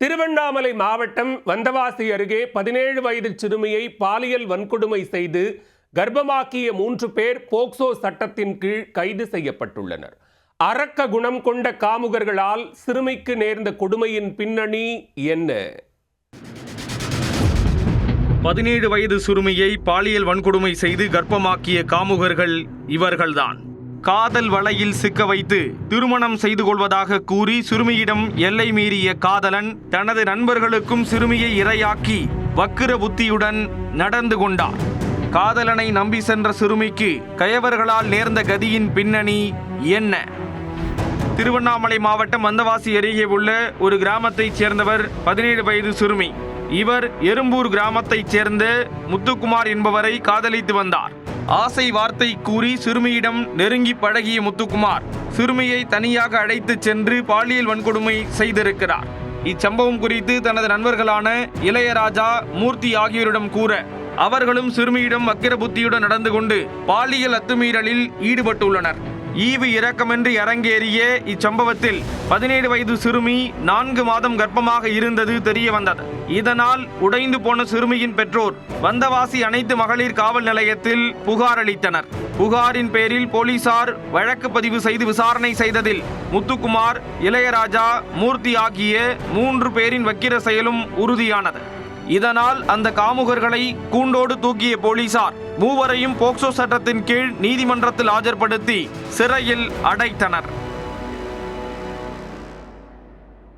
திருவண்ணாமலை மாவட்டம் வந்தவாசி அருகே 17 வயது சிறுமியை பாலியல் வன்கொடுமை செய்து கர்ப்பமாக்கிய 3 பேர் போக்சோ சட்டத்தின் கீழ் கைது செய்யப்பட்டுள்ளனர். அரக்க குணம் கொண்ட காமுகர்களால் சிறுமிக்கு நேர்ந்த கொடுமையின் பின்னணி என்ன? 17 வயது சிறுமியை பாலியல் வன்கொடுமை செய்து கர்ப்பமாக்கிய காமுகர்கள் இவர்கள்தான். காதல் வலையில் சிக்க வைத்து திருமணம் செய்து கொள்வதாக கூறி சிறுமியிடம் எல்லை மீறிய காதலன் தனது நண்பர்களுக்கும் சிறுமியை இரையாக்கி வக்கிர புத்தியுடன் நடந்து கொண்டார். காதலனை நம்பி சென்ற சிறுமிக்கு கயவர்களால் நேர்ந்த கதியின் பின்னணி என்ன? திருவண்ணாமலை மாவட்டம் வந்தவாசி அருகே உள்ள ஒரு கிராமத்தைச் சேர்ந்தவர் 17 வயது சிறுமி. இவர் எறும்பூர் கிராமத்தைச் சேர்ந்த முத்துக்குமார் என்பவரை காதலித்து வந்தார். ஆசை வார்த்தை கூறி சிறுமியிடம் நெருங்கி பழகிய முத்துக்குமார் சிறுமியை தனியாக அழைத்துச் சென்று பாலியல் வன்கொடுமை செய்திருக்கிறார். இச்சம்பவம் குறித்து தனது நண்பர்களான இளையராஜா, மூர்த்தி ஆகியோரிடம் கூற அவர்களும் சிறுமியிடம் வக்கிர புத்தியுடன் நடந்து கொண்டு பாலியல் அத்துமீறலில் ஈடுபட்டுள்ளனர். ஈவு இரக்கமின்றி அரங்கேறிய இச்சம்பவத்தில் 17 வயது சிறுமி 4 மாதம் கர்ப்பமாக இருந்தது தெரிய வந்தது. இதனால் உடைந்து போன சிறுமியின் பெற்றோர் வந்தவாசி அனைத்து மகளிர் காவல் நிலையத்தில் புகார் அளித்தனர். புகாரின் பேரில் போலீசார் வழக்கு பதிவு செய்து விசாரணை செய்ததில் முத்துக்குமார், இளையராஜா, மூர்த்தி ஆகிய 3 பேரின் வக்கிர செயலும் உறுதியானது. இதனால் அந்த காமுகர்களை கூண்டோடு தூக்கிய போலீசார் மூவரையும் போக்சோ சட்டத்தின் கீழ் நீதிமன்றத்தில் ஆஜர்படுத்தி சிறையில் அடைத்தனர்.